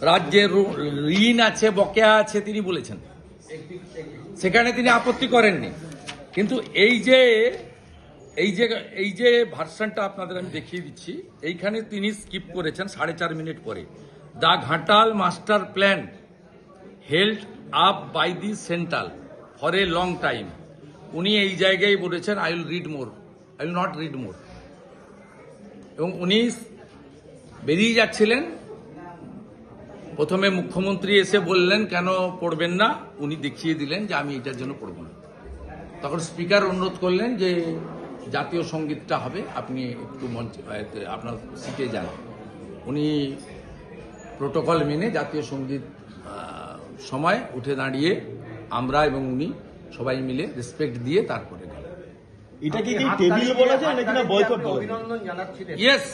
রাজ্যের ঋণ আছে, বকেয়া আছে তিনি বলেছেন, সেখানে তিনি আপত্তি করেননি। কিন্তু এই যে ভার্সনটা আপনাদের আমি দেখিয়ে দিচ্ছি, এইখানে তিনি স্কিপ করেছেন 4.5 মিনিট পরে, the Ghatal master plan held up by the central for a long time. উনি এই জায়গায় বলেছেন I will not read more, এবং উনি বেরিয়ে যাচ্ছিলেন। প্রথমে মুখ্যমন্ত্রী এসে বললেন কেন পড়বেন না, উনি দেখিয়ে দিলেন যে আমি এটার জন্য পড়ব না। তখন স্পিকার অনুরোধ করলেন যে জাতীয় সঙ্গীতটা হবে, আপনি একটু মঞ্চে আপনার সিটে যান। উনি প্রোটোকল মেনে জাতীয় সঙ্গীত সময় উঠে দাঁড়িয়ে আমরা এবং উনি সবাই মিলে রেসপেক্ট দিয়ে তারপরে গেলেন। এটা কি টেবিল বলা যায় নাকি না বয়কট বলা যায়? অভিনন্দন জানাচ্ছিলেন। Yes,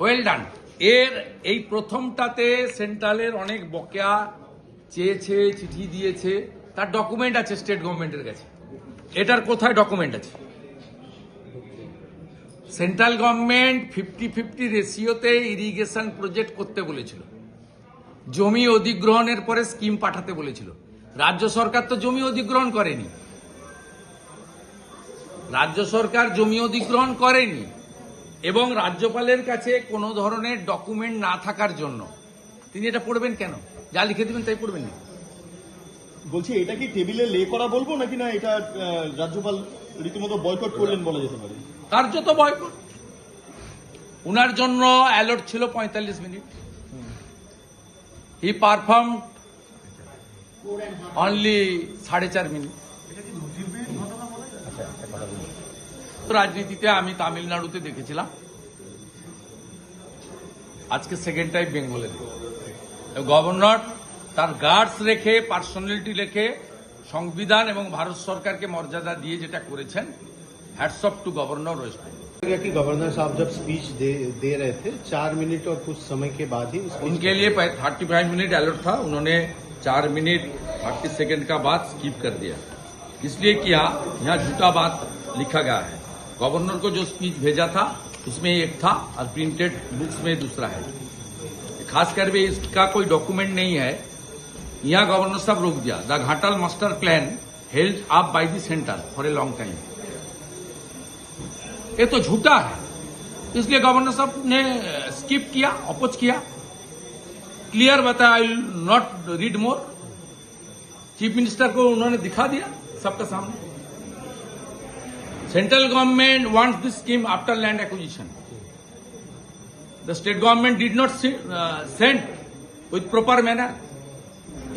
well done. এই প্রথমটাতে সেন্ট্রালের অনেক বকেয়া চেয়েছে, চিঠি দিয়েছে, তার ডকুমেন্ট আছে স্টেট গভর্নমেন্টের কাছে। এটার কোথায় ডকুমেন্ট আছে? সেন্ট্রাল গভর্নমেন্ট 50-50 রেশিওতে ইরিগেশন প্রজেক্ট করতে বলেছিল, জমি অধিগ্রহণের পরে স্কিম পাঠাতে বলেছিল। রাজ্য সরকার তো জমি অধিগ্রহণ করেনি, এবং রাজ্যপালের কাছে কোনো ধরনের ডকুমেন্ট না থাকার জন্য তিনি এটা পড়বেন কেন? যা লিখে দেবেন তাই পড়বেন না। বলছি এটা কি টেবিলে লে করা বলবো নাকি না এটা রাজ্যপাল রীতিমতো বয়কট করলেন বলা যেতে পারে? কার্যত বয়কট। উনার জন্য অ্যালট ছিল 45 minute, he perform only 4.5 minute. রাজনীতিতে আমি তামিলনাড়ুতে দেখেছিলাম, আজকে সেকেন্ড টাইম বেঙ্গলে গভর্নর তার গার্ডস রেখে, পার্সোনালিটি রেখে, সংবিধান এবং ভারত সরকারকে মর্যাদা দিয়ে যেটা করেছেন, hats off to governor West Bengal. कि गवर्नर साहब जब स्पीच दे रहे थे 4 मिनट और कुछ समय के बाद ही उनके लिए 35 मिनट अलर्ट था, उन्होंने 4 मिनट 30 सेकंड का बाद स्किप कर दिया। इसलिए कि यहाँ झूठा बात लिखा गया है। गवर्नर को जो स्पीच भेजा था उसमें एक था और प्रिंटेड बुक्स में दूसरा है। खासकर भी इसका कोई डॉक्यूमेंट नहीं है। यहाँ गवर्नर साहब रोक दिया, the Ghatal master plan held up by the centre for a long time. ये तो झूठा है, इसलिए गवर्नर साहब ने स्किप किया, अपोज किया, क्लियर बताया I will not read more. Chief minister को उन्होंने दिखा दिया सबके सामने। Central government wants this scheme after land acquisition. The state government did not send with proper manner.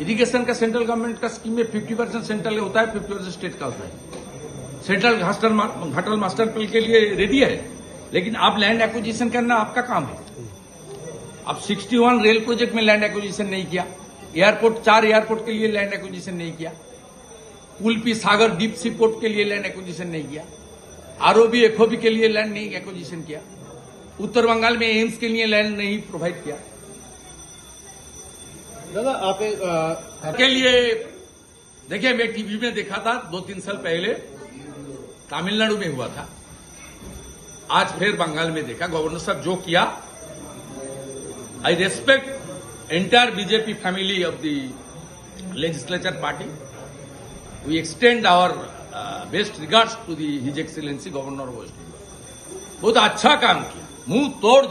Irrigation का सेंट्रल गवर्नमेंट का स्कीम में 50% सेंट्रल होता है, 50% स्टेट का होता है। सेंट्रल घाटल मास्टर प्लान के लिए रेडी है, लेकिन आप लैंड एक्विजिशन करना आपका काम है। आप 61 रेल प्रोजेक्ट में लैंड एक्विजिशन नहीं किया, 4 एयरपोर्ट के लिए लैंड एक्विजिशन नहीं किया, कुल्पी सागर डीप सी पोर्ट के लिए लैंड एक्विजिशन नहीं किया, आरओबी एफओबी के लिए लैंड नहीं एक्विजिशन किया, उत्तर बंगाल में एम्स के लिए लैंड नहीं प्रोवाइड किया। दादा आप के लिए देखिए, मैं टीवी में देखा था 2-3 साल पहले, तमिलनाडु में हुआ था, आज फिर बंगाल में देखा। गवर्नर साहब जो किया, I respect entire BJP family of the legislature party. We extend our best regards to the his excellency governor West Bengal. बहुत अच्छा काम किया, मुंह तोड़